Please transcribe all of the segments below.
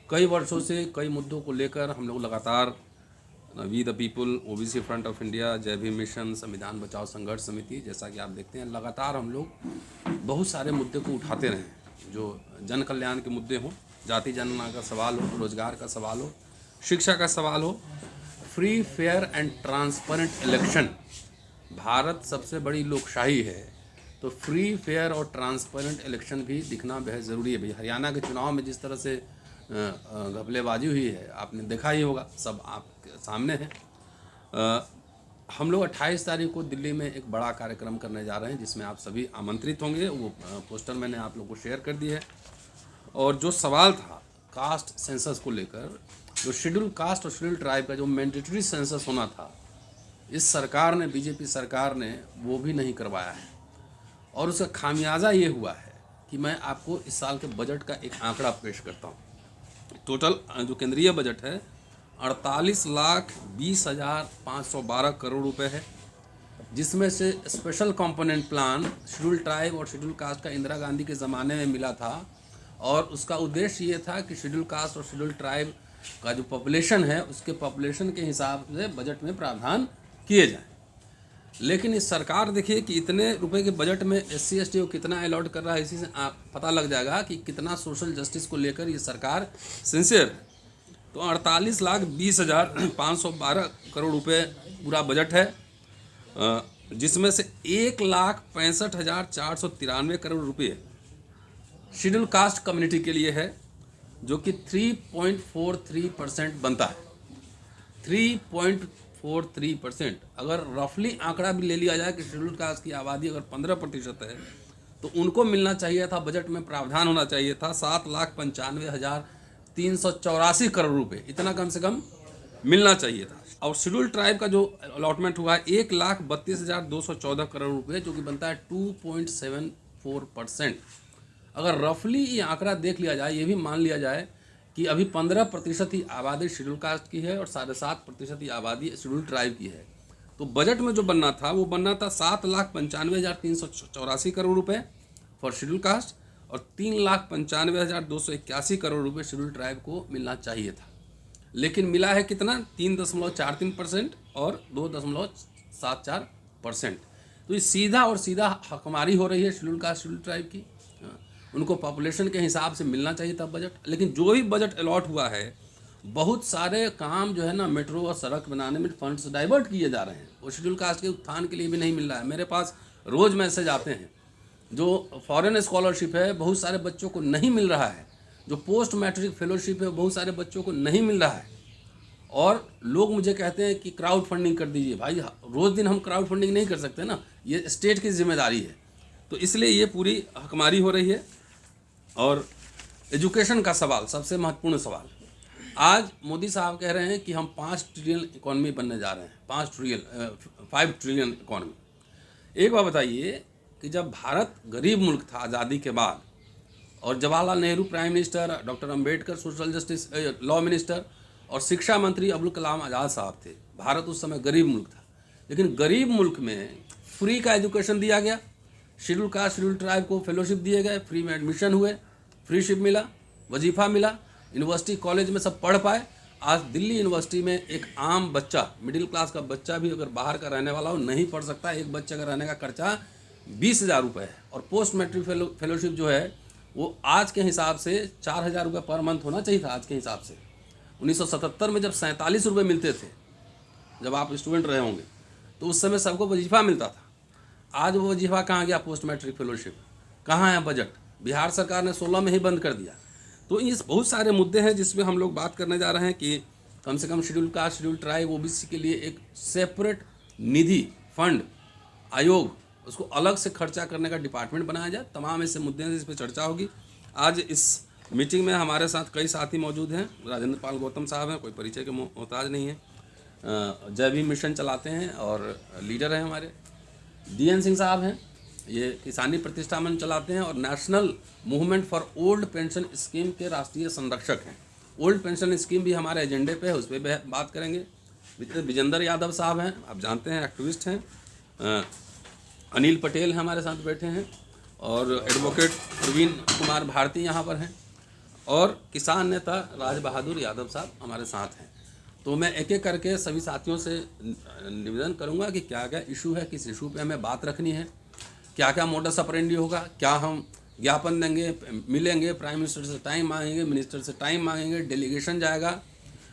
कई वर्षों से कई मुद्दों को लेकर हम लोग लगातार we the people, OBC front of India, Jai Bhim mission, संविधान बचाओ संघर्ष समिति, जैसा कि आप देखते हैं लगातार हम लोग बहुत सारे मुद्दे को उठाते रहे हैं। जो जन कल्याण के मुद्दे हों, जाति जनगणना का सवाल हो, रोजगार का सवाल हो, शिक्षा का सवाल हो, free fair and transparent election. Bharat सबसे बड़ी लोकशाही है, तो फ्री फेयर और ट्रांसपेरेंट इलेक्शन भी दिखना बेहद ज़रूरी है। भाई हरियाणा के चुनाव में जिस तरह से घपलेबाजी हुई है आपने देखा ही होगा, सब आपके सामने है। हम लोग 28 तारीख को दिल्ली में एक बड़ा कार्यक्रम करने जा रहे हैं जिसमें आप सभी आमंत्रित होंगे। वो पोस्टर मैंने आप लोग को शेयर कर दी है। और जो सवाल था कास्ट सेंसस को लेकर, जो शेड्यूल कास्ट और शेड्यूल ट्राइब का जो मैंडेटरी सेंसस होना था, इस सरकार ने, बीजेपी सरकार ने वो भी नहीं करवाया है। और उसका खामियाजा ये हुआ है कि मैं आपको इस साल के बजट का एक आंकड़ा पेश करता हूँ। टोटल जो केंद्रीय बजट है 48,20,512 करोड़ रुपए है, जिसमें से special component plan schedule tribe और शेड्यूल कास्ट का इंदिरा गांधी के ज़माने में मिला था। और उसका उद्देश्य ये था कि शेड्यूल कास्ट और शेड्यूल ट्राइब का जो पॉपुलेशन है उसके पॉपुलेशन के हिसाब से बजट में प्रावधान किए जाएँ। लेकिन इस सरकार देखिए कि इतने रुपए के बजट में SC ST को कितना अलॉट कर रहा है, इसी से पता लग जाएगा कि कितना सोशल जस्टिस को लेकर ये सरकार सिंसियर है। तो 48,20,512 करोड़ रुपए पूरा बजट है, जिसमें से 1,65,493 करोड़ रुपये शेड्यूल कास्ट कम्युनिटी के लिए है, जो कि 3.43% बनता है। 3.43%। अगर रफली आंकड़ा भी ले लिया जाए कि शेड्यूल कास्ट की आबादी अगर 15% है तो उनको मिलना चाहिए था, बजट में प्रावधान होना चाहिए था 7,95,384 करोड़ रुपए, इतना कम से कम मिलना चाहिए था। और शेड्यूल ट्राइब का जो अलॉटमेंट हुआ है 1,32,214 करोड़ रुपए, जो कि बनता है 2.74%। अगर रफली ये आंकड़ा देख लिया जाए, ये भी मान लिया जाए कि अभी 15% ही आबादी शेड्यूल कास्ट की है और 7.5% ही आबादी शेड्यूल ट्राइब की है, तो बजट में जो बनना था वो बनना था 7,95,384 करोड़ रुपए फॉर शेड्यूल कास्ट और 3,95,281 करोड़ रुपए शेड्यूल ट्राइब को मिलना चाहिए था। लेकिन मिला है कितना? 3.43% और 2.74%। तो ये सीधा और सीधा हकमारी हो रही है शेड्यूल कास्ट शेड्यूल ट्राइब की। उनको पॉपुलेशन के हिसाब से मिलना चाहिए था बजट। लेकिन जो भी बजट अलॉट हुआ है, बहुत सारे काम जो है ना, मेट्रो और सड़क बनाने में फंड्स डाइवर्ट किए जा रहे हैं, वो शेड्यूल कास्ट के उत्थान के लिए भी नहीं मिल रहा है। मेरे पास रोज़ मैसेज आते हैं, जो फॉरेन स्कॉलरशिप है बहुत सारे बच्चों को नहीं मिल रहा है, जो पोस्ट मैट्रिक फेलोशिप है बहुत सारे बच्चों को नहीं मिल रहा है। और लोग मुझे कहते हैं कि क्राउड फंडिंग कर दीजिए। भाई रोज़ दिन हम क्राउड फंडिंग नहीं कर सकते ना, ये स्टेट की जिम्मेदारी है। तो इसलिए ये पूरी हकमारी हो रही है। और एजुकेशन का सवाल सबसे महत्वपूर्ण सवाल। आज मोदी साहब कह रहे हैं कि हम 5 ट्रिलियन इकॉनमी बनने जा रहे हैं, 5 ट्रिलियन इकॉनमी। एक बात बताइए कि जब भारत गरीब मुल्क था आज़ादी के बाद, और Jawaharlal Nehru prime minister, doctor Ambedkar social justice law minister और शिक्षा मंत्री अब्दुल कलाम आज़ाद साहब थे, भारत उस समय गरीब मुल्क था। लेकिन गरीब मुल्क में फ्री का एजुकेशन दिया गया, शेड्यूल कास्ट शेड्यूल ट्राइब को फेलोशिप दिए गए, फ्री में एडमिशन हुए, फ्रीशिप मिला, वजीफ़ा मिला, यूनिवर्सिटी कॉलेज में सब पढ़ पाए। आज दिल्ली यूनिवर्सिटी में एक आम बच्चा, मिडिल क्लास का बच्चा भी अगर बाहर का रहने वाला हो नहीं पढ़ सकता। एक बच्चे का रहने का खर्चा 20,000 रुपये है। और पोस्ट मैट्रिक फेलोशिप जो है वो आज के हिसाब से 4,000 रुपये पर मंथ होना चाहिए था। आज के हिसाब से 1977 में जब 47 रुपये मिलते थे, जब आप स्टूडेंट रहे होंगे, तो उस समय सबको वजीफ़ा मिलता था। आज वो वजीफ़ा कहाँ गया? पोस्ट मैट्रिक फेलोशिप कहाँ है? बजट बिहार सरकार ने 16 में ही बंद कर दिया। तो इस बहुत सारे मुद्दे हैं जिसमें हम लोग बात करने जा रहे हैं कि कम से कम schedule caste schedule tribe OBC के लिए एक सेपरेट निधि, फंड, आयोग, उसको अलग से खर्चा करने का डिपार्टमेंट बनाया जाए। तमाम ऐसे मुद्दे हैं जिस पर चर्चा होगी। आज इस मीटिंग में हमारे साथ कई साथी मौजूद हैं। राजेंद्र पाल गौतम साहब हैं, कोई परिचय के मोहताज नहीं है, जय भीम मिशन चलाते हैं और लीडर हैं हमारे। DN सिंह साहब हैं, ये किसानी प्रतिष्ठान चलाते हैं और national movement for old pension scheme के राष्ट्रीय संरक्षक हैं। ओल्ड पेंशन स्कीम भी हमारे एजेंडे पे है, उस पर बात करेंगे। विजेंद्र यादव साहब हैं, आप जानते हैं, एक्टिविस्ट हैं। अनिल पटेल हमारे साथ बैठे हैं और एडवोकेट प्रवीण कुमार भारती यहाँ पर हैं। और किसान नेता राज बहादुर यादव साहब हमारे साथ हैं। तो मैं एक एक करके सभी साथियों से निवेदन करूंगा कि क्या क्या इशू है, किस इशू पे हमें बात रखनी है, क्या क्या मोडस ऑपरेंडी होगा, क्या हम ज्ञापन देंगे, मिलेंगे, प्राइम मिनिस्टर से टाइम मांगेंगे, मिनिस्टर से टाइम मांगेंगे, डेलीगेशन जाएगा,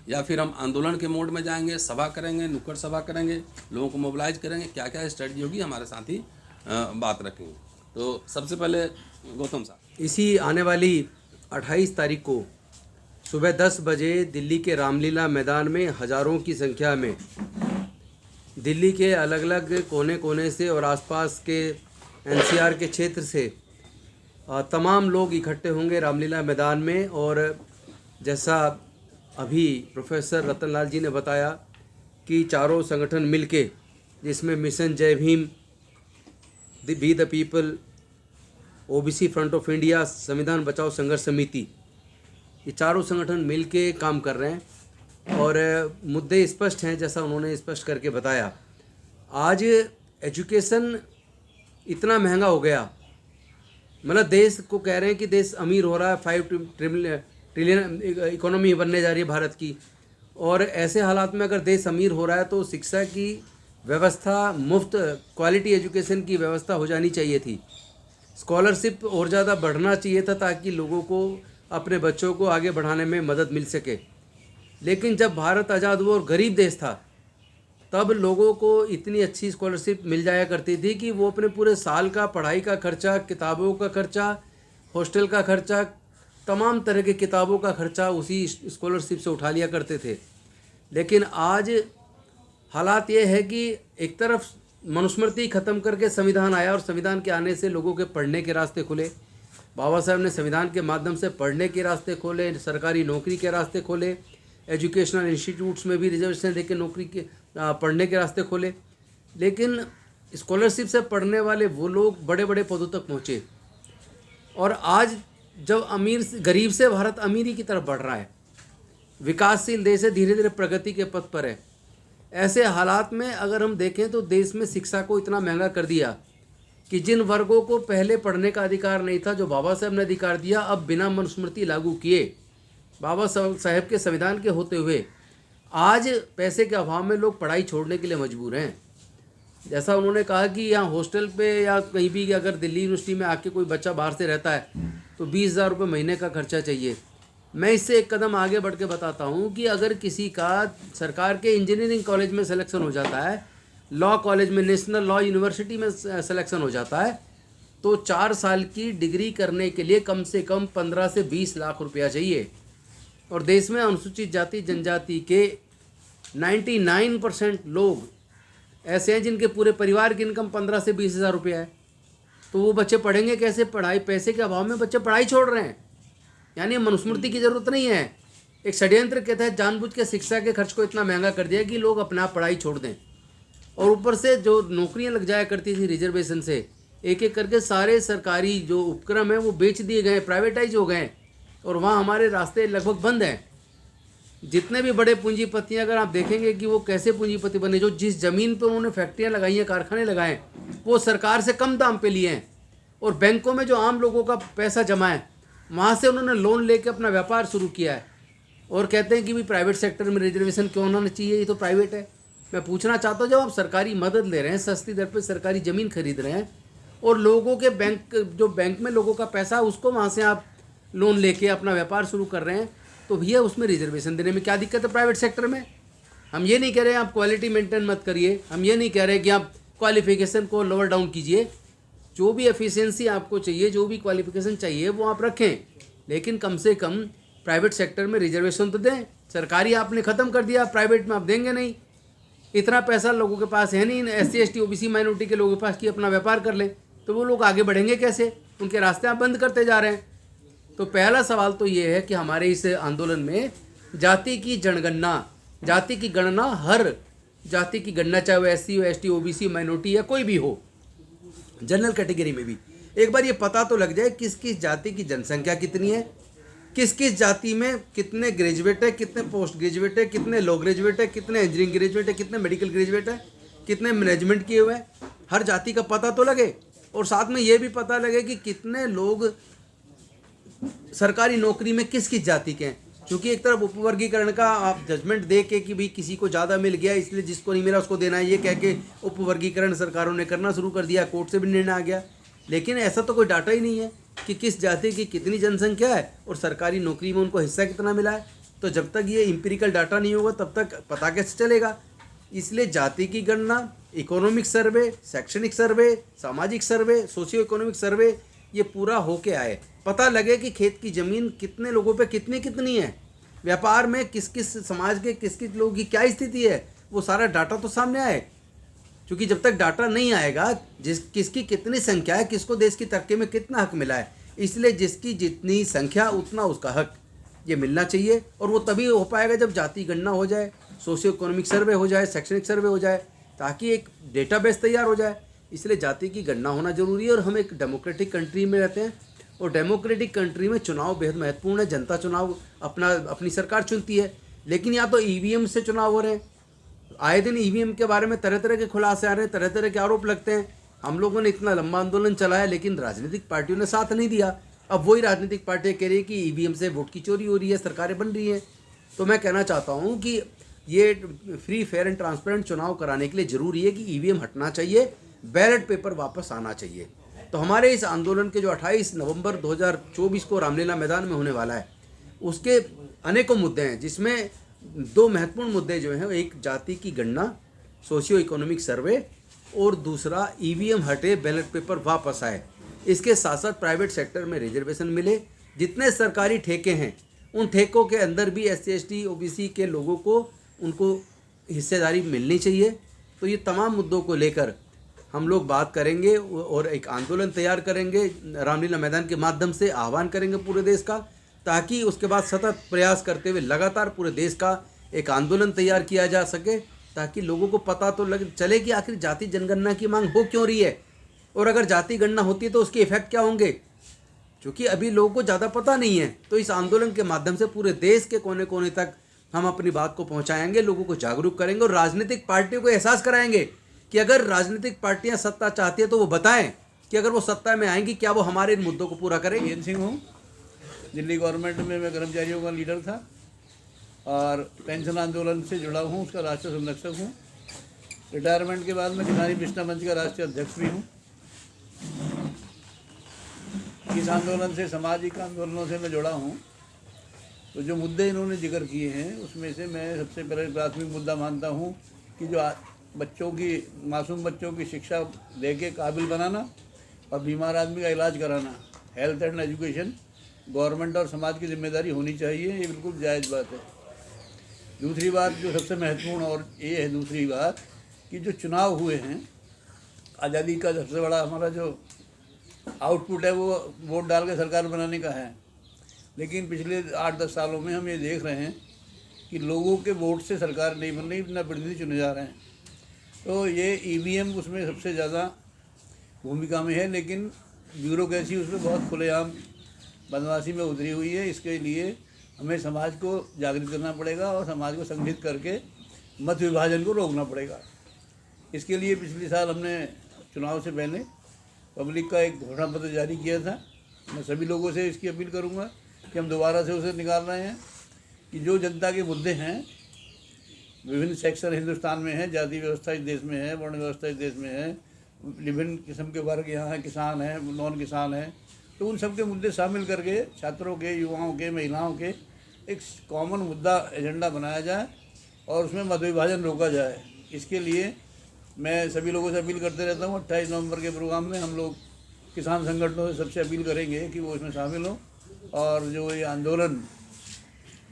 या फिर हम आंदोलन के मोड में जाएंगे, सभा करेंगे, नुक्कड़ सभा करेंगे, लोगों को मोबिलाइज करेंगे, क्या क्या स्ट्रेटजी होगी, हमारे साथ ही बात रखेंगे। तो सबसे पहले गौतम साहब, इसी आने वाली 28 तारीख को सुबह 10 बजे दिल्ली के रामलीला मैदान में हज़ारों की संख्या में दिल्ली के अलग अलग कोने कोने से और आसपास के एनसीआर के क्षेत्र से तमाम लोग इकट्ठे होंगे रामलीला मैदान में। और जैसा अभी प्रोफेसर रतनलाल जी ने बताया कि चारों संगठन मिलके, जिसमें mission Jai Bhim, we the people, OBC front of India, Samvidhan Bachao संघर्ष समिति, ये चारों संगठन मिलके काम कर रहे हैं और मुद्दे स्पष्ट हैं जैसा उन्होंने स्पष्ट करके बताया। आज एजुकेशन इतना महंगा हो गया, मतलब देश को कह रहे हैं कि देश अमीर हो रहा है, 5 ट्रिलियन इकोनॉमी बनने जा रही है भारत की। और ऐसे हालात में अगर देश अमीर हो रहा है तो शिक्षा की व्यवस्था, मुफ्त क्वालिटी एजुकेशन की व्यवस्था हो जानी चाहिए थी। स्कॉलरशिप और ज़्यादा बढ़ना चाहिए था ताकि लोगों को, अपने बच्चों को आगे बढ़ाने में मदद मिल सके। लेकिन जब भारत आज़ाद हुआ और गरीब देश था, तब लोगों को इतनी अच्छी स्कॉलरशिप मिल जाया करती थी कि वो अपने पूरे साल का पढ़ाई का खर्चा, किताबों का खर्चा, हॉस्टल का खर्चा, तमाम तरह की किताबों का खर्चा उसी स्कॉलरशिप से उठा लिया करते थे। लेकिन आज हालात ये है कि एक तरफ मनुस्मृति ख़त्म करके संविधान आया और संविधान के आने से लोगों के पढ़ने के रास्ते खुले। बाबा साहब ने संविधान के माध्यम से पढ़ने के रास्ते खोले, सरकारी नौकरी के रास्ते खोले, एजुकेशनल इंस्टीट्यूट्स में भी रिजर्वेशन देके नौकरी के पढ़ने के रास्ते खोले। लेकिन स्कॉलरशिप से पढ़ने वाले वो लोग बड़े बड़े पदों तक पहुँचे। और आज जब गरीब से भारत अमीरी की तरफ बढ़ रहा है, विकासशील देश है, धीरे धीरे प्रगति के पथ पर है, ऐसे हालात में अगर हम देखें तो देश में शिक्षा को इतना महंगा कर दिया कि जिन वर्गों को पहले पढ़ने का अधिकार नहीं था, जो बाबा साहब ने अधिकार दिया, अब बिना मनुस्मृति लागू किए, बाबा साहब के संविधान के होते हुए आज पैसे के अभाव में लोग पढ़ाई छोड़ने के लिए मजबूर हैं। जैसा उन्होंने कहा कि यहाँ हॉस्टल पे या कहीं भी अगर दिल्ली यूनिवर्सिटी में आके कोई बच्चा बाहर से रहता है तो 20,000 रुपये महीने का खर्चा चाहिए। मैं इससे एक कदम आगे बढ़ के बताता हूँ कि अगर किसी का सरकार के इंजीनियरिंग कॉलेज में सिलेक्शन हो जाता है, लॉ कॉलेज में, नेशनल लॉ यूनिवर्सिटी में सिलेक्शन हो जाता है, तो 4 साल की डिग्री करने के लिए कम से कम 15 से 20 लाख रुपया चाहिए। और देश में अनुसूचित जाति जनजाति के 99% लोग ऐसे हैं जिनके पूरे परिवार की इनकम 15 से 20,000 रुपया है। तो वो बच्चे पढ़ेंगे कैसे? पढ़ाई, पैसे के अभाव में बच्चे पढ़ाई छोड़ रहे हैं। यानी मनुस्मृति की ज़रूरत नहीं है, एक षड्यंत्र के तहत जानबूझ के शिक्षा के खर्च को इतना महंगा कर दिया कि लोग अपना पढ़ाई छोड़ दें। और ऊपर से जो नौकरियां लग जाया करती थी रिजर्वेशन से, एक एक करके सारे सरकारी जो उपक्रम हैं वो बेच दिए गए, प्राइवेटाइज हो गए, और वहाँ हमारे रास्ते लगभग बंद हैं। जितने भी बड़े पूंजीपति अगर आप देखेंगे कि वो कैसे पूंजीपति बने, जो जिस ज़मीन पर उन्होंने फैक्ट्रियाँ लगाई हैं, कारखाने लगाए, वो सरकार से कम दाम पे लिए हैं, और बैंकों में जो आम लोगों का पैसा जमा है वहाँ से उन्होंने लोन लेके अपना व्यापार शुरू किया है। और कहते हैं कि भी प्राइवेट सेक्टर में रिजर्वेशन क्यों होना चाहिए, ये तो प्राइवेट है। मैं पूछना चाहता हूँ, जब आप सरकारी मदद ले रहे हैं, सस्ती दर पर सरकारी ज़मीन खरीद रहे हैं, और लोगों के बैंक में लोगों का पैसा, उसको वहाँ से आप लोन लेके अपना व्यापार शुरू कर रहे हैं, तो भैया उसमें रिजर्वेशन देने में क्या दिक्कत है प्राइवेट सेक्टर में? हम ये नहीं कह रहे हैं आप क्वालिटी मेंटेन मत करिए, हम ये नहीं कह रहे कि आप क्वालिफिकेशन को लोअर डाउन कीजिए। जो भी एफिशिएंसी आपको चाहिए, जो भी क्वालिफिकेशन चाहिए वो आप रखें, लेकिन कम से कम प्राइवेट सेक्टर में रिजर्वेशन तो दें। सरकारी आपने ख़त्म कर दिया, प्राइवेट में आप देंगे नहीं। इतना पैसा लोगों के पास है नहीं, SC ST OBC माइनॉरिटी के लोगों के पास, कि अपना व्यापार कर लें, तो वो लोग आगे बढ़ेंगे कैसे? उनके रास्ते आप बंद करते जा रहे हैं। तो पहला सवाल तो ये है कि हमारे इस आंदोलन में जाति की जनगणना, जाति की गणना, हर जाति की गणना, चाहे वो SC ST OBC माइनॉरिटी या कोई भी हो, जनरल कैटेगरी में भी, एक बार ये पता तो लग जाए किस किस जाति की जनसंख्या कितनी है, किस किस जाति में कितने ग्रेजुएट है, कितने पोस्ट ग्रेजुएट है, कितने लो ग्रेजुएट है, कितने इंजीनियरिंग ग्रेजुएट है, कितने मेडिकल ग्रेजुएट है, कितने मैनेजमेंट किए हुए हैं। हर जाति का पता तो लगे, और साथ में ये भी पता लगे कि कितने लोग सरकारी नौकरी में किस किस जाति के हैं, क्योंकि एक तरफ उपवर्गीकरण का आप जजमेंट दे के कि भाई किसी को ज़्यादा मिल गया इसलिए जिसको नहीं मिला उसको देना है, ये कह के उपवर्गीकरण सरकारों ने करना शुरू कर दिया, कोर्ट से भी निर्णय आ गया। लेकिन ऐसा तो कोई डाटा ही नहीं है कि किस जाति की कितनी जनसंख्या है और सरकारी नौकरी में उनको हिस्सा कितना मिला है। तो जब तक ये इम्पिरिकल डाटा नहीं होगा तब तक पता कैसे चलेगा। इसलिए जाति की गणना, इकोनॉमिक सर्वे, शैक्षणिक सर्वे, सामाजिक सर्वे, सोशियो इकोनॉमिक सर्वे, ये पूरा होके आए, पता लगे कि खेत की ज़मीन कितने लोगों पे कितनी कितनी है, व्यापार में किस किस समाज के किस किस लोगों की क्या स्थिति है, वो सारा डाटा तो सामने आए। क्योंकि जब तक डाटा नहीं आएगा किसकी कितनी संख्या है, किसको देश की तरक्की में कितना हक मिला है, इसलिए जिसकी जितनी संख्या उतना उसका हक ये मिलना चाहिए। और वो तभी हो पाएगा जब जाति गणना हो जाए, सोशियो इकोनॉमिक सर्वे हो जाए, शैक्षणिक सर्वे हो जाए, ताकि एक डेटाबेस तैयार हो जाए। इसलिए जाति की गणना होना जरूरी है। और हम एक डेमोक्रेटिक कंट्री में रहते हैं और डेमोक्रेटिक कंट्री में चुनाव बेहद महत्वपूर्ण है। जनता चुनाव अपनी सरकार चुनती है, लेकिन यहाँ तो ईवीएम से चुनाव हो रहे हैं। आए दिन ईवीएम के बारे में तरह तरह के खुलासे आ रहे हैं, तरह तरह के आरोप लगते हैं। हम लोगों ने इतना लंबा आंदोलन चलाया लेकिन राजनीतिक पार्टियों ने साथ नहीं दिया। अब वही राजनीतिक पार्टियाँ कह रही है कि ईवीएम से वोट की चोरी हो रही है, सरकारें बन रही हैं। तो मैं कहना चाहता हूँ कि ये फ्री फेयर एंड ट्रांसपेरेंट चुनाव कराने के लिए ज़रूरी है कि ईवीएम हटना चाहिए, बैलेट पेपर वापस आना चाहिए। तो हमारे इस आंदोलन के जो 28 नवंबर 2024 को रामलीला मैदान में होने वाला है, उसके अनेकों मुद्दे हैं, जिसमें दो महत्वपूर्ण मुद्दे जो हैं, एक जाति की गणना, सोशियो इकोनॉमिक सर्वे, और दूसरा ईवीएम हटे, बैलेट पेपर वापस आए। इसके साथ साथ प्राइवेट सेक्टर में रिजर्वेशन मिले। जितने सरकारी ठेके हैं उन ठेकों के अंदर भी SC ST OBC के लोगों को उनको हिस्सेदारी मिलनी चाहिए। तो ये तमाम मुद्दों को लेकर हम लोग बात करेंगे और एक आंदोलन तैयार करेंगे, रामलीला मैदान के माध्यम से आह्वान करेंगे पूरे देश का, ताकि उसके बाद सतत प्रयास करते हुए लगातार पूरे देश का एक आंदोलन तैयार किया जा सके, ताकि लोगों को पता तो चले कि आखिर जाति जनगणना की मांग हो क्यों रही है, और अगर जाति गणना होती है तो उसके इफेक्ट क्या होंगे, क्योंकि अभी लोगों को ज़्यादा पता नहीं है। तो इस आंदोलन के माध्यम से पूरे देश के कोने कोने तक हम अपनी बात को पहुंचाएंगे, लोगों को जागरूक करेंगे और राजनीतिक पार्टियों को एहसास कराएंगे कि अगर राजनीतिक पार्टियां सत्ता चाहती है तो वो बताएं कि अगर वो सत्ता में आएंगी क्या वो हमारे इन मुद्दों को पूरा करेंगे। एन सिंह हूँ, दिल्ली गवर्नमेंट में मैं कर्मचारियों का लीडर था और पेंशन आंदोलन से जुड़ा हूँ, उसका राष्ट्रीय संरक्षक हूँ। रिटायरमेंट के बाद मैं किसानी विष्णु मंच का राष्ट्रीय अध्यक्ष भी हूँ। इस आंदोलन से, सामाजिक आंदोलनों से मैं जुड़ा हूँ। तो जो मुद्दे इन्होंने जिक्र किए हैं उसमें से मैं सबसे पहले प्राथमिक मुद्दा मानता हूँ कि जो बच्चों की, मासूम बच्चों की शिक्षा दे के काबिल बनाना और बीमार आदमी का इलाज कराना, हेल्थ एंड एजुकेशन गवर्नमेंट और समाज की जिम्मेदारी होनी चाहिए, ये बिल्कुल जायज़ बात है। दूसरी बात जो सबसे महत्वपूर्ण और ये है, दूसरी बात कि जो चुनाव हुए हैं, आज़ादी का सबसे बड़ा हमारा जो आउटपुट है वो वोट डाल के सरकार बनाने का है। लेकिन पिछले 8-10 सालों में हम ये देख रहे हैं कि लोगों के वोट से सरकार नहीं बन रही, ना प्रतिनिधि चुने जा रहे हैं। तो ये ईवीएम उसमें सबसे ज़्यादा भूमिका में है, लेकिन ब्यूरोक्रेसी उसमें बहुत खुलेआम बदमाशी में उतरी हुई है। इसके लिए हमें समाज को जागृत करना पड़ेगा और समाज को संगठित करके मत विभाजन को रोकना पड़ेगा। इसके लिए पिछले साल हमने चुनाव से पहले पब्लिक का एक घोषणा पत्र जारी किया था। मैं सभी लोगों से इसकी अपील करूंगा कि हम दोबारा से उसे निकाल रहे हैं कि जो जनता के मुद्दे हैं, विभिन्न सेक्शन हिंदुस्तान में है, जाति व्यवस्था इस देश में है, वर्ण व्यवस्था इस देश में है, विभिन्न किस्म के वर्ग यहाँ हैं, किसान हैं, नॉन किसान हैं, तो उन सब के मुद्दे शामिल करके छात्रों के, युवाओं के, महिलाओं के एक कॉमन मुद्दा एजेंडा बनाया जाए और उसमें मत विभाजन रोका जाए। इसके लिए मैं सभी लोगों से अपील करते रहता हूँ। 28 नवंबर के प्रोग्राम में हम लोग किसान संगठनों से सबसे अपील करेंगे कि वो इसमें शामिल हों और जो ये आंदोलन,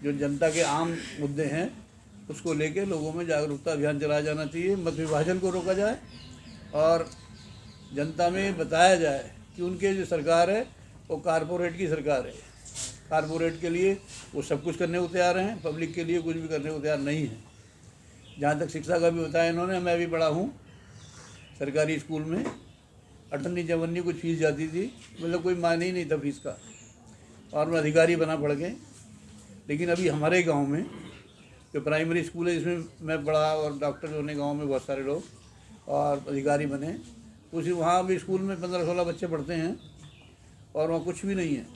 जो जनता के आम मुद्दे हैं, उसको लेके लोगों में जागरूकता अभियान चलाया जाना चाहिए। मत विभाजन को रोका जाए और जनता में बताया जाए कि उनके जो सरकार है वो कारपोरेट की सरकार है। कारपोरेट के लिए वो सब कुछ करने को तैयार हैं, पब्लिक के लिए कुछ भी करने को तैयार नहीं है। जहाँ तक शिक्षा का भी बताया इन्होंने, मैं भी पढ़ा हूँ सरकारी स्कूल में। 58-54 कुछ फीस जाती थी, मतलब कोई मायने ही नहीं था फीस का, और मैं अधिकारी बना पढ़ के। लेकिन अभी हमारे गांव में जो प्राइमरी स्कूल है जिसमें मैं पढ़ा और डॉक्टर होने गांव में बहुत सारे लोग और अधिकारी बने, उसी वहाँ भी स्कूल में 15-16 बच्चे पढ़ते हैं और वहाँ कुछ भी नहीं है।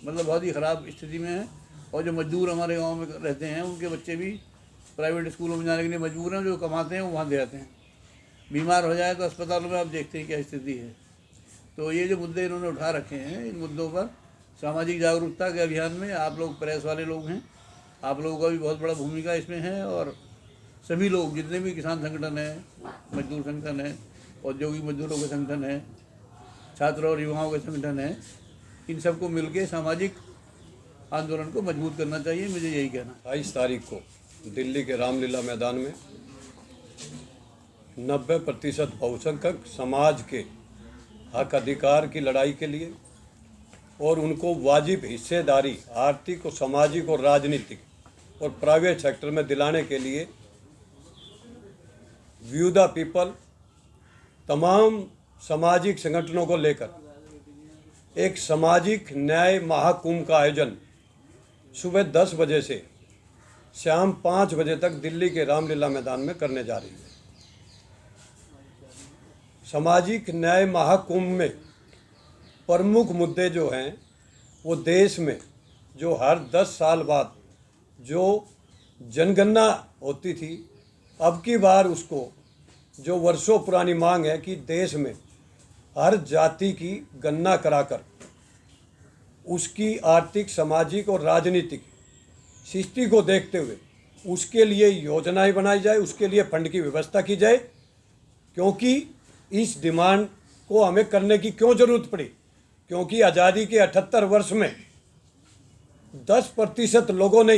मतलब बहुत ही ख़राब स्थिति में है। और जो मजदूर हमारे गांव में रहते हैं उनके बच्चे भी प्राइवेट स्कूलों में जाने के लिए मजबूर हैं, जो कमाते हैं वो वहाँ दे आते हैं। बीमार हो जाए तो अस्पतालों में आप देखते हैं क्या स्थिति है। तो ये जो मुद्दे इन्होंने उठा रखे हैं, इन मुद्दों पर सामाजिक जागरूकता के अभियान में आप लोग प्रेस वाले लोग हैं, आप लोगों का भी बहुत बड़ा भूमिका इसमें है। और सभी लोग जितने भी किसान संगठन हैं, मजदूर संगठन है, औद्योगिक मजदूरों के संगठन है, छात्र और युवाओं के संगठन है, इन सबको मिलकर सामाजिक आंदोलन को मजबूत करना चाहिए। मुझे यही कहना। 28 तारीख को दिल्ली के रामलीला मैदान में 90% बहुसंख्यक समाज के हक अधिकार की लड़ाई के लिए और उनको वाजिब हिस्सेदारी आर्थिक और सामाजिक और राजनीतिक और प्राइवेट सेक्टर में दिलाने के लिए व्यू द पीपल तमाम सामाजिक संगठनों को लेकर एक सामाजिक न्याय महाकुंभ का आयोजन सुबह 10 बजे से शाम 5 बजे तक दिल्ली के रामलीला मैदान में करने जा रही है। सामाजिक न्याय महाकुंभ में प्रमुख मुद्दे जो हैं वो देश में जो हर 10 साल बाद जो जनगणना होती थी, अब की बार उसको जो वर्षों पुरानी मांग है कि देश में हर जाति की गणना कराकर उसकी आर्थिक, सामाजिक और राजनीतिक स्थिति को देखते हुए उसके लिए योजनाएं बनाई जाए, उसके लिए फंड की व्यवस्था की जाए। क्योंकि इस डिमांड को हमें करने की क्यों ज़रूरत पड़ी? क्योंकि आज़ादी के 78 वर्ष में 10% लोगों ने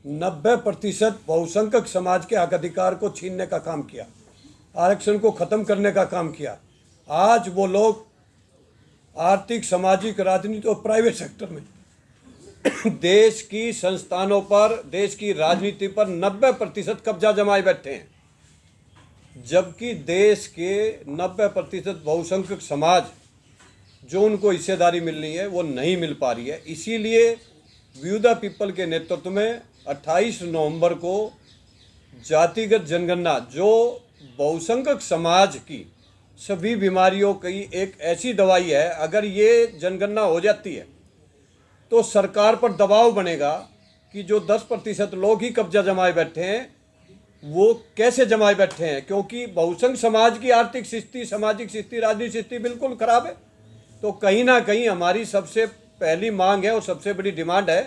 90% बहुसंख्यक समाज के हक अधिकार को छीनने का काम किया, आरक्षण को ख़त्म करने का काम किया। आज वो लोग आर्थिक, सामाजिक, राजनीति और प्राइवेट सेक्टर में देश की संस्थानों पर, देश की राजनीति पर 90% कब्जा जमाए बैठे हैं, जबकि देश के 90% बहुसंख्यक समाज जो उनको हिस्सेदारी मिलनी है वो नहीं मिल पा रही है। इसीलिए व्यू द पीपल के नेतृत्व में 28 नवंबर को जातिगत जनगणना जो बहुसंख्यक समाज की सभी बीमारियों की एक ऐसी दवाई है, अगर ये जनगणना हो जाती है तो सरकार पर दबाव बनेगा कि जो 10% लोग ही कब्जा जमाए बैठे हैं वो कैसे जमाए बैठे हैं, क्योंकि बहुसंख्यक समाज की आर्थिक स्थिति, सामाजिक स्थिति, राजनीतिक स्थिति बिल्कुल खराब है। तो कहीं ना कहीं हमारी सबसे पहली मांग है और सबसे बड़ी डिमांड है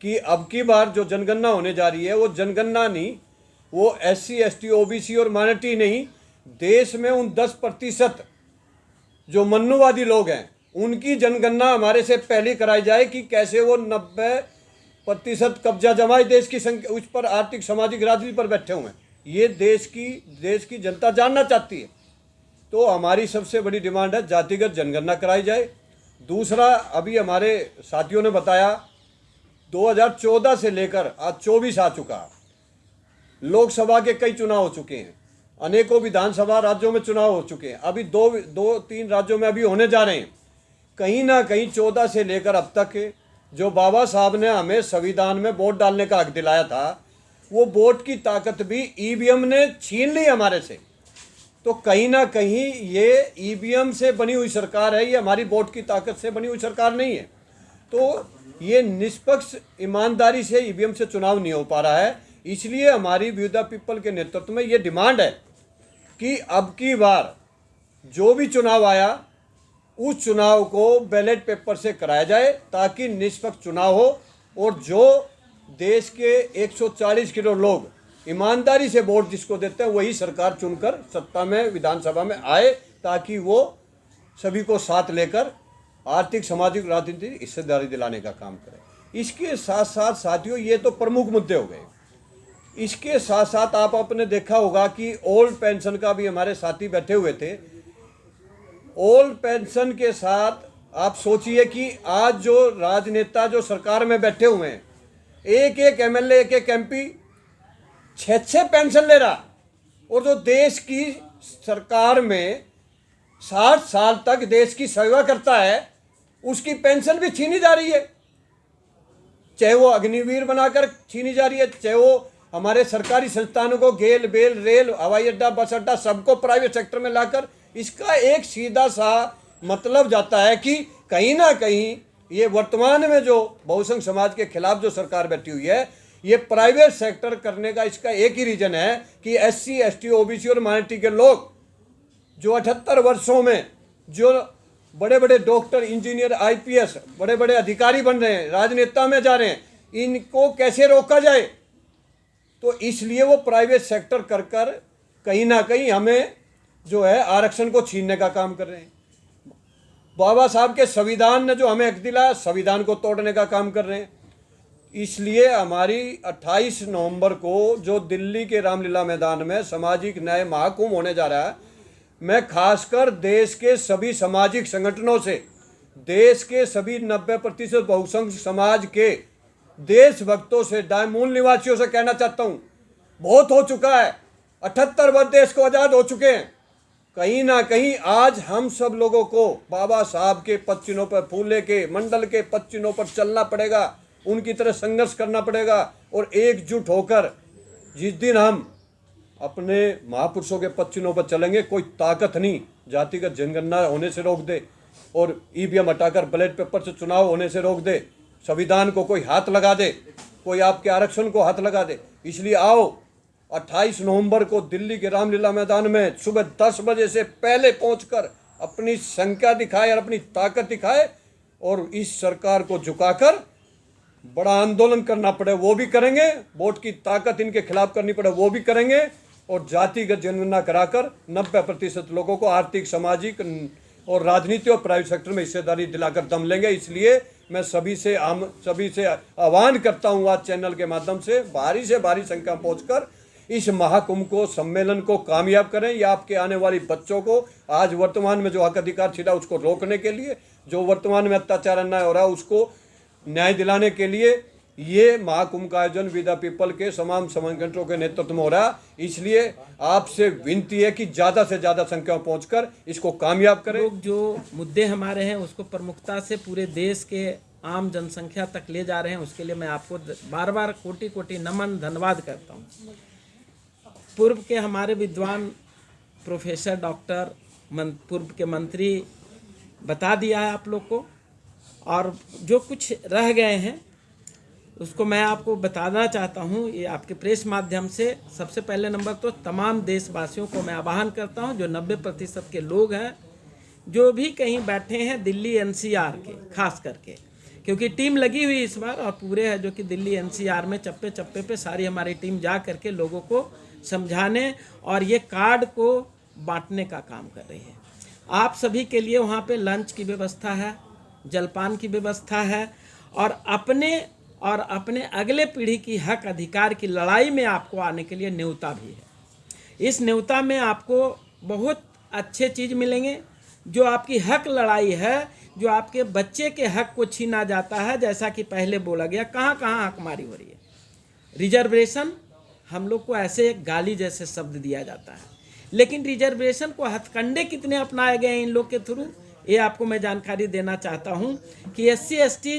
कि अब की बार जो जनगणना होने जा रही है वो जनगणना नहीं, वो SC, ST, OBC और माइनॉरिटी नहीं, देश में उन 10% जो मन्नुवादी लोग हैं उनकी जनगणना हमारे से पहले कराई जाए कि कैसे वो 90% कब्जा जमाए देश की संख्या उस पर आर्थिक, सामाजिक, राजनीति पर बैठे हुए हैं। ये देश की जनता जानना चाहती है। तो हमारी सबसे बड़ी डिमांड है जातिगत जनगणना कराई जाए। दूसरा, अभी हमारे साथियों ने बताया 2014 से लेकर आज 24 आ चुका, लोकसभा के कई चुनाव हो चुके हैं, अनेकों विधानसभा राज्यों में चुनाव हो चुके हैं, अभी दो तीन राज्यों में अभी होने जा रहे हैं। कहीं ना कहीं 14 से लेकर अब तक जो बाबा साहब ने हमें संविधान में वोट डालने का हक दिलाया था, वो वोट की ताकत भी EVM ने छीन ली हमारे से। तो कहीं ना कहीं ये EVM से बनी हुई सरकार है, ये हमारी वोट की ताकत से बनी हुई सरकार नहीं है। तो ये निष्पक्ष ईमानदारी से EVM से चुनाव नहीं हो पा रहा है। इसलिए हमारी व्यू द पीपल के नेतृत्व में ये डिमांड है कि अब की बार जो भी चुनाव आया उस चुनाव को बैलेट पेपर से कराया जाए ताकि निष्पक्ष चुनाव हो और जो देश के 140 करोड़ लोग ईमानदारी से वोट जिसको देते हैं वही सरकार चुनकर सत्ता में, विधानसभा में आए, ताकि वो सभी को साथ लेकर आर्थिक, सामाजिक, राजनीतिक हिस्सेदारी दिलाने का काम करे। इसके साथ साथ साथियों, ये तो प्रमुख मुद्दे हो गए। इसके साथ साथ आप आपने देखा होगा कि ओल्ड पेंशन का भी हमारे साथी बैठे हुए थे। ओल्ड पेंशन के साथ आप सोचिए कि आज जो राजनेता जो सरकार में बैठे हुए हैं, एक एक MLA, एक एक MP 6 पेंशन ले रहा, और जो देश की सरकार में 60 साल तक देश की सेवा करता है उसकी पेंशन भी छीनी जा रही है। चाहे वो अग्निवीर बनाकर छीनी जा रही है, चाहे वो हमारे सरकारी संस्थानों को गेल, बेल, रेल, हवाई अड्डा, बस अड्डा सबको प्राइवेट सेक्टर में लाकर, इसका एक सीधा सा मतलब जाता है कि कहीं ना कहीं ये वर्तमान में जो बहुसंख्य समाज के खिलाफ जो सरकार बैठी हुई है, ये प्राइवेट सेक्टर करने का इसका एक ही रीजन है कि SC ST OBC और माइनॉरिटी के लोग जो 78 वर्षों में जो बड़े बड़े डॉक्टर, इंजीनियर, IPS बड़े बड़े अधिकारी बन रहे हैं, राजनेता में जा रहे हैं, इनको कैसे रोका जाए। तो इसलिए वो प्राइवेट सेक्टर कर कर कहीं ना कहीं हमें जो है आरक्षण को छीनने का काम कर रहे हैं। बाबा साहब के संविधान ने जो हमें हक दिलाया, संविधान को तोड़ने का काम कर रहे हैं। इसलिए हमारी 28 नवंबर को जो दिल्ली के रामलीला मैदान में सामाजिक न्याय महाकुंभ होने जा रहा है, मैं खासकर देश के सभी सामाजिक संगठनों से, देश के सभी 90% बहुसंख्य समाज के देशभक्तों से, डायमूल निवासियों से कहना चाहता हूँ, बहुत हो चुका है। 78 वर्ष देश को आज़ाद हो चुके हैं। कहीं ना कहीं आज हम सब लोगों को बाबा साहब के पद चिन्हों पर, फूले के मंडल के पद चिन्हों पर चलना पड़ेगा, उनकी तरह संघर्ष करना पड़ेगा और एकजुट होकर जिस दिन हम अपने महापुरुषों के पद चिन्हों पर चलेंगे, कोई ताकत नहीं जातिगत जनगणना होने से रोक दे और EVM हटाकर बैलेट पेपर से चुनाव होने से रोक दे, संविधान को कोई हाथ लगा दे, कोई आपके आरक्षण को हाथ लगा दे। इसलिए आओ 28 नवंबर को दिल्ली के रामलीला मैदान में सुबह 10 बजे से पहले पहुंचकर अपनी संख्या दिखाए और अपनी ताकत दिखाए और इस सरकार को झुकाकर बड़ा आंदोलन करना पड़े वो भी करेंगे, वोट की ताकत इनके खिलाफ करनी पड़े वो भी करेंगे और जातिगत जनगणना कराकर 90% लोगों को आर्थिक, सामाजिक और राजनीति और प्राइवेट सेक्टर में हिस्सेदारी दिलाकर दम लेंगे। इसलिए मैं सभी से आह्वान करता हूँ आज चैनल के माध्यम से भारी संख्या में पहुँचकर इस महाकुंभ को, सम्मेलन को कामयाब करें। या आपके आने वाली बच्चों को आज वर्तमान में जो हक अधिकार छिड़ा उसको रोकने के लिए, जो वर्तमान में अत्याचार अन्याय हो रहा है उसको न्याय दिलाने के लिए ये महाकुंभ का आयोजन विद द पीपल के तमाम संगठनों के नेतृत्व में हो रहा है। इसलिए आपसे विनती है कि ज़्यादा से ज़्यादा संख्या में पहुंचकर इसको कामयाब करें। लोग जो मुद्दे हमारे हैं उसको प्रमुखता से पूरे देश के आम जनसंख्या तक ले जा रहे हैं, उसके लिए मैं आपको बार बार कोटि नमन धन्यवाद करता हूँ। पूर्व के हमारे विद्वान प्रोफेसर, डॉक्टर, पूर्व के मंत्री बता दिया है आप लोग को, और जो कुछ रह गए हैं उसको मैं आपको बताना चाहता हूँ ये आपके प्रेस माध्यम से। सबसे पहले नंबर तो तमाम देशवासियों को मैं आह्वान करता हूँ, जो 90% के लोग हैं, जो भी कहीं बैठे हैं दिल्ली NCR के खास करके, क्योंकि टीम लगी हुई इस बार और पूरे है जो कि दिल्ली NCR में चप्पे चप्पे पे सारी हमारी टीम जा करके लोगों को समझाने और ये कार्ड को बांटने का काम कर रही है। आप सभी के लिए वहाँ पे लंच की व्यवस्था है, जलपान की व्यवस्था है और अपने अगले पीढ़ी की हक अधिकार की लड़ाई में आपको आने के लिए न्योता भी है। इस न्योता में आपको बहुत अच्छे चीज़ मिलेंगे। जो आपकी हक लड़ाई है, जो आपके बच्चे के हक को छीना जाता है, जैसा कि पहले बोला गया, कहाँ कहाँ हकमारी हो रही है। रिजर्वेशन हम लोग को ऐसे गाली जैसे शब्द दिया जाता है, लेकिन रिजर्वेशन को हथकंडे कितने अपनाए गए हैं इन लोग के थ्रू, ये आपको मैं जानकारी देना चाहता हूँ कि SC ST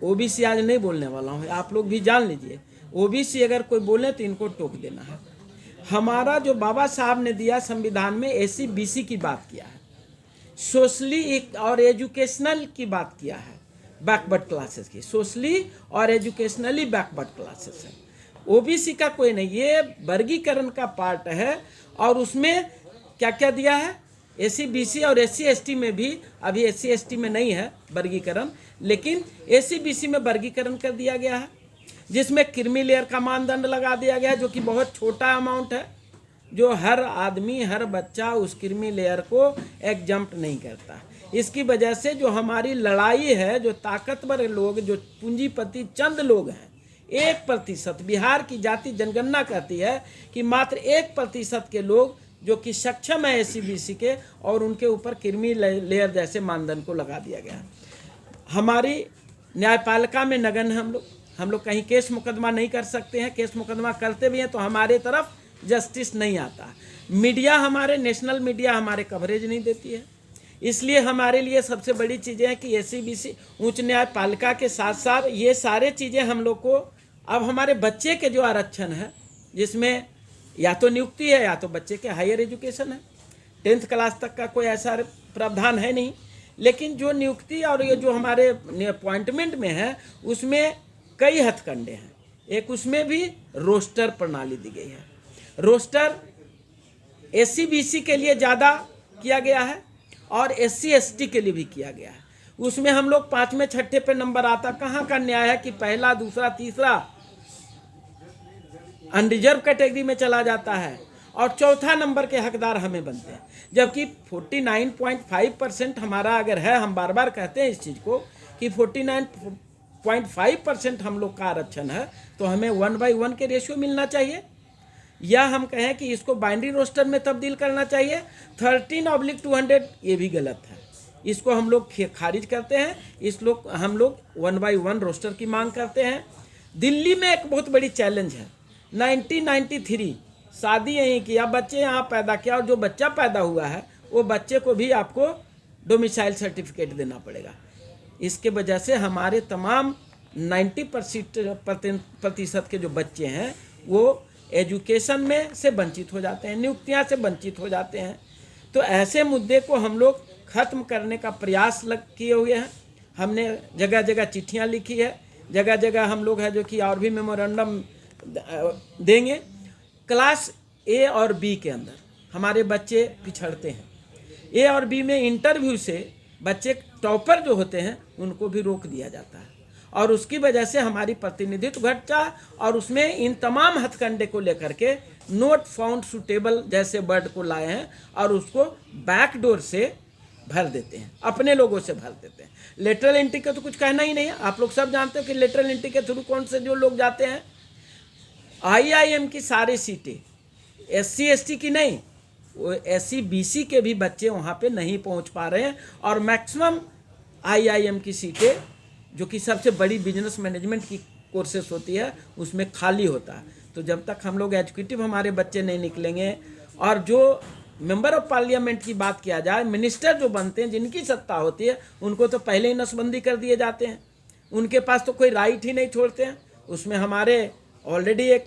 OBC आज नहीं बोलने वाला हूँ, आप लोग भी जान लीजिए। OBC अगर कोई बोले तो इनको टोक देना है। हमारा जो बाबा साहब ने दिया संविधान में, SC BC की बात किया है, सोशली और एजुकेशनल की बात किया है, बैकवर्ड क्लासेस की, सोशली और एजुकेशनली बैकवर्ड क्लासेस है। OBC का कोई नहीं, ये वर्गीकरण का पार्ट है और उसमें क्या क्या दिया है, SC BC और SC ST में भी, अभी SC ST में नहीं है वर्गीकरण, लेकिन SC BC में वर्गीकरण कर दिया गया है, जिसमें क्रीमी लेयर का मानदंड लगा दिया गया है, जो कि बहुत छोटा अमाउंट है, जो हर आदमी, हर बच्चा उस क्रीमी लेयर को एग्जम्प्ट नहीं करता। इसकी वजह से जो हमारी लड़ाई है, जो ताकतवर लोग, जो पूंजीपति चंद लोग हैं, 1%, बिहार की जाति जनगणना कहती है कि मात्र 1% के लोग जो कि सक्षम है SC BC के, और उनके ऊपर क्रीमी लेयर जैसे मानदंड को लगा दिया गया। हमारी न्यायपालिका में नगण्य हम लोग कहीं केस मुकदमा नहीं कर सकते हैं, केस मुकदमा करते भी हैं तो हमारे तरफ जस्टिस नहीं आता। मीडिया, हमारे नेशनल मीडिया हमारे कवरेज नहीं देती है। इसलिए हमारे लिए सबसे बड़ी चीज़ें हैं कि SC BC उच्च न्यायपालिका के साथ साथ ये सारे चीज़ें हम लोग को, अब हमारे बच्चे के जो आरक्षण है, जिसमें या तो नियुक्ति है या तो बच्चे के हायर एजुकेशन है, 10th क्लास तक का कोई ऐसा प्रावधान है नहीं, लेकिन जो नियुक्ति और ये जो हमारे अपॉइंटमेंट में है उसमें कई हथकंडे हैं। एक उसमें भी रोस्टर प्रणाली दी गई है। रोस्टर SC BC के लिए ज़्यादा किया गया है और SC ST के लिए भी किया गया है। उसमें हम लोग 5वें 6ठे पे नंबर आता, कहाँ का न्याय है कि पहला दूसरा तीसरा अनरिजर्व कैटेगरी में चला जाता है और चौथा नंबर के हकदार हमें बनते हैं, जबकि 49.5% हमारा अगर है, हम बार बार कहते हैं इस चीज़ को कि 49.5% हम लोग का आरक्षण है, तो हमें 1/1 के रेशियो मिलना चाहिए, या हम कहें कि इसको बाइनरी रोस्टर में तब्दील करना चाहिए। 13/200 ये भी गलत है, इसको हम लोग खारिज करते हैं। हम लोग 1/1 रोस्टर की मांग करते हैं। दिल्ली में एक बहुत बड़ी चैलेंज है। 1993 शादी यहीं किया, बच्चे यहाँ पैदा किया, और जो बच्चा पैदा हुआ है वो बच्चे को भी आपको डोमिसाइल सर्टिफिकेट देना पड़ेगा। इसके वजह से हमारे तमाम 90% के जो बच्चे हैं वो एजुकेशन में से वंचित हो जाते हैं, नियुक्तियाँ से वंचित हो जाते हैं। तो ऐसे मुद्दे को हम लोग ख़त्म करने का प्रयास किए हुए हैं। हमने जगह जगह चिट्ठियाँ लिखी है, जगह जगह हम लोग है जो कि और भी मेमोरेंडम देंगे। क्लास A और B के अंदर हमारे बच्चे पिछड़ते हैं। A और B में इंटरव्यू से बच्चे टॉपर जो होते हैं उनको भी रोक दिया जाता है, और उसकी वजह से हमारी प्रतिनिधित्व घटता, और उसमें इन तमाम हथकंडे को लेकर के नोट फाउंड सुटेबल जैसे वर्ड को लाए हैं और उसको बैकडोर से भर देते हैं, अपने लोगों से भर देते हैं। लेटरल एंट्री का तो कुछ कहना ही नहीं है। आप लोग सब जानते हो कि लेटरल एंट्री के थ्रू कौन से जो लोग जाते हैं। IIM की सारी सीटें SC ST की नहीं, वो SC BC के भी बच्चे वहाँ पे नहीं पहुँच पा रहे हैं, और मैक्सिमम IIM की सीटें जो कि सबसे बड़ी बिजनेस मैनेजमेंट की कोर्सेस होती है उसमें खाली होता है। तो जब तक हम लोग एजुकेटिव हमारे बच्चे नहीं निकलेंगे, और जो मेंबर ऑफ पार्लियामेंट की बात किया जाए, मिनिस्टर जो बनते हैं जिनकी सत्ता होती है उनको तो पहले ही नसबंदी कर दिए जाते हैं, उनके पास तो कोई राइट ही नहीं छोड़ते हैं। उसमें हमारे ऑलरेडी एक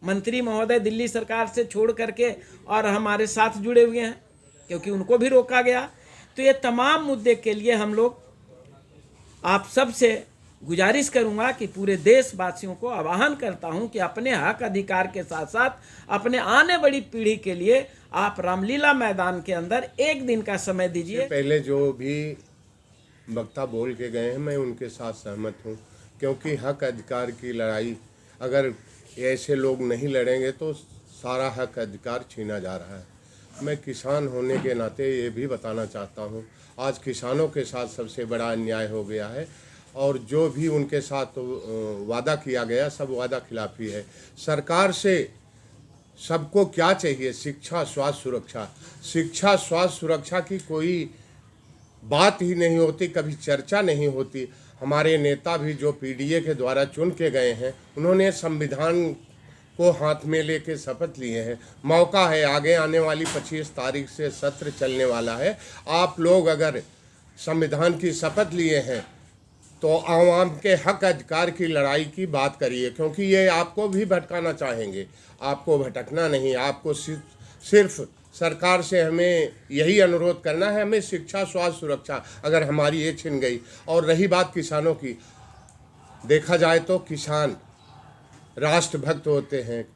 मंत्री महोदय दिल्ली सरकार से छोड़ करके और हमारे साथ जुड़े हुए हैं, क्योंकि उनको भी रोका गया। तो ये तमाम मुद्दे के लिए हम लोग आप सब से गुजारिश करूंगा कि पूरे देशवासियों को आह्वान करता हूं कि अपने हक अधिकार के साथ साथ अपने आने वाली पीढ़ी के लिए आप रामलीला मैदान के अंदर एक दिन का समय दीजिए। पहले जो भी वक्ता बोल के गए हैं मैं उनके साथ सहमत हूं, क्योंकि हक अधिकार की लड़ाई अगर ऐसे लोग नहीं लड़ेंगे तो सारा हक अधिकार छीना जा रहा है। मैं किसान होने के नाते ये भी बताना चाहता हूँ, आज किसानों के साथ सबसे बड़ा अन्याय हो गया है, और जो भी उनके साथ वादा किया गया सब वादा खिलाफी है। सरकार से सबको क्या चाहिए? शिक्षा, स्वास्थ्य सुरक्षा। शिक्षा, स्वास्थ्य सुरक्षा की कोई बात ही नहीं होती, कभी चर्चा नहीं होती। हमारे नेता भी जो PDA के द्वारा चुन के गए हैं उन्होंने संविधान को हाथ में लेके शपथ लिए हैं। मौका है, आगे आने वाली 25 तारीख से सत्र चलने वाला है। आप लोग अगर संविधान की शपथ लिए हैं तो आवाम के हक अधिकार की लड़ाई की बात करिए, क्योंकि ये आपको भी भटकाना चाहेंगे। आपको भटकना नहीं, आपको सिर्फ सरकार से हमें यही अनुरोध करना है, हमें शिक्षा, स्वास्थ्य सुरक्षा अगर हमारी ये छिन गई। और रही बात किसानों की, देखा जाए तो किसान राष्ट्रभक्त होते हैं।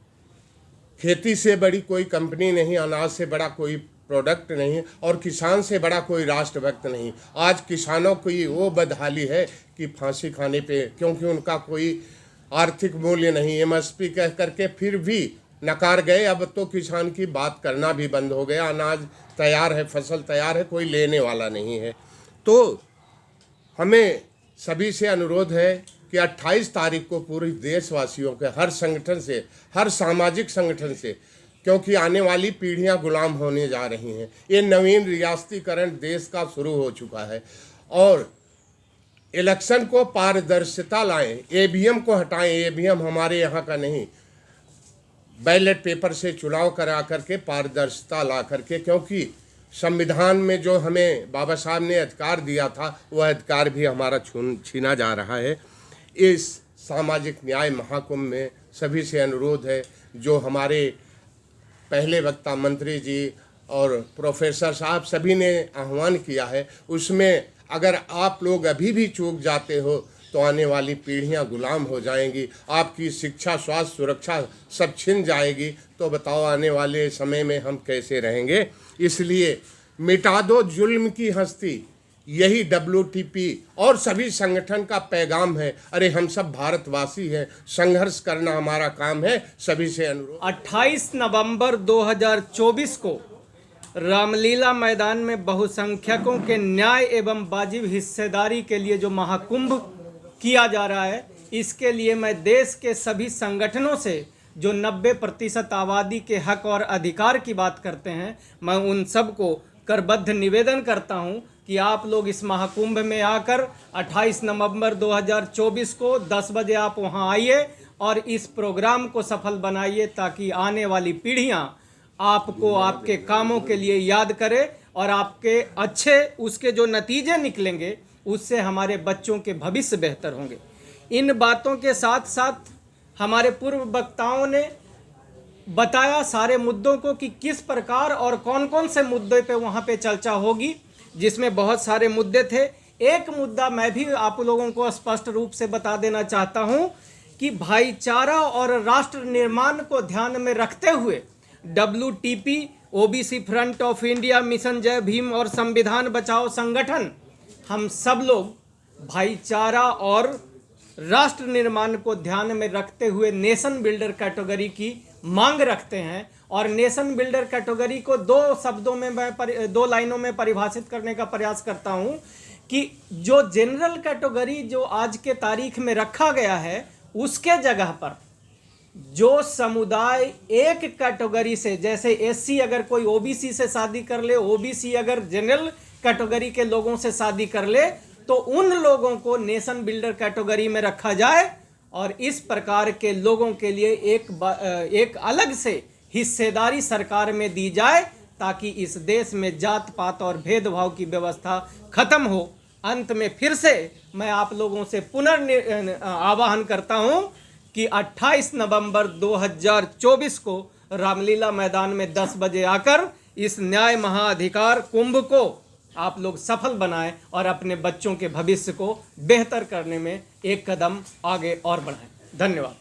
खेती से बड़ी कोई कंपनी नहीं, अनाज से बड़ा कोई प्रोडक्ट नहीं, और किसान से बड़ा कोई राष्ट्रभक्त नहीं। आज किसानों की वो बदहाली है कि फांसी खाने पे, क्योंकि उनका कोई आर्थिक मूल्य नहीं। MSP कह करके फिर भी नकार गए। अब तो किसान की बात करना भी बंद हो गया। अनाज तैयार है, फसल तैयार है, कोई लेने वाला नहीं है। तो हमें सभी से अनुरोध है कि 28 तारीख को पूरे देशवासियों के हर संगठन से, हर सामाजिक संगठन से, क्योंकि आने वाली पीढ़ियां गुलाम होने जा रही हैं। ये नवीन रियासतीकरण देश का शुरू हो चुका है, और इलेक्शन को पारदर्शिता लाएं, EVM को हटाएं। EVM हमारे यहाँ का नहीं, बैलेट पेपर से चुनाव करा करके पारदर्शिता ला करके, क्योंकि संविधान में जो हमें बाबा साहब ने अधिकार दिया था वह अधिकार भी हमारा छीना जा रहा है। इस सामाजिक न्याय महाकुंभ में सभी से अनुरोध है, जो हमारे पहले वक्ता मंत्री जी और प्रोफेसर साहब सभी ने आह्वान किया है, उसमें अगर आप लोग अभी भी चूक जाते हो तो आने वाली पीढ़ियां गुलाम हो जाएंगी, आपकी शिक्षा, स्वास्थ्य, सुरक्षा सब छिन जाएगी। तो बताओ आने वाले समय में हम कैसे रहेंगे। इसलिए मिटा दो जुल्म की हस्ती, यही WTP और सभी संगठन का पैगाम है। अरे हम सब भारतवासी हैं, संघर्ष करना हमारा काम है। सभी से अनुरोध, 28 नवंबर 2024 को रामलीला मैदान में बहुसंख्यकों के न्याय एवं वाजिब हिस्सेदारी के लिए जो महाकुंभ किया जा रहा है, इसके लिए मैं देश के सभी संगठनों से जो 90% आबादी के हक और अधिकार की बात करते हैं, मैं उन सब को करबद्ध निवेदन करता हूं कि आप लोग इस महाकुंभ में आकर 28 नवंबर 2024 को 10 बजे आप वहां आइए और इस प्रोग्राम को सफल बनाइए, ताकि आने वाली पीढ़ियां आपको आपके कामों के लिए याद करें और आपके अच्छे उसके जो नतीजे निकलेंगे उससे हमारे बच्चों के भविष्य बेहतर होंगे। इन बातों के साथ साथ हमारे पूर्व वक्ताओं ने बताया सारे मुद्दों को कि किस प्रकार और कौन कौन से मुद्दे पे वहाँ पे चर्चा होगी, जिसमें बहुत सारे मुद्दे थे। एक मुद्दा मैं भी आप लोगों को स्पष्ट रूप से बता देना चाहता हूँ कि भाईचारा और राष्ट्र निर्माण को ध्यान में रखते हुए WTP, OBC front of India, mission Jai Bhim और संविधान बचाओ संगठन, हम सब लोग भाईचारा और राष्ट्र निर्माण को ध्यान में रखते हुए नेशन बिल्डर कैटेगरी की मांग रखते हैं। और नेशन बिल्डर कैटेगरी को दो लाइनों में परिभाषित करने का प्रयास करता हूं कि जो जनरल कैटेगरी जो आज के तारीख में रखा गया है, उसके जगह पर जो समुदाय एक कैटेगरी से, जैसे SC अगर कोई OBC से शादी कर ले, OBC अगर जनरल कैटेगरी के लोगों से शादी कर ले, तो उन लोगों को नेशन बिल्डर कैटेगरी में रखा जाए और इस प्रकार के लोगों के लिए एक अलग से हिस्सेदारी सरकार में दी जाए, ताकि इस देश में जात पात और भेदभाव की व्यवस्था खत्म हो। अंत में फिर से मैं आप लोगों से आह्वान करता हूं कि 28 नवंबर 2024 को रामलीला मैदान में 10 बजे आकर इस न्याय महाअधिकार कुंभ को आप लोग सफल बनाएं और अपने बच्चों के भविष्य को बेहतर करने में एक कदम आगे और बढ़ाएं। धन्यवाद।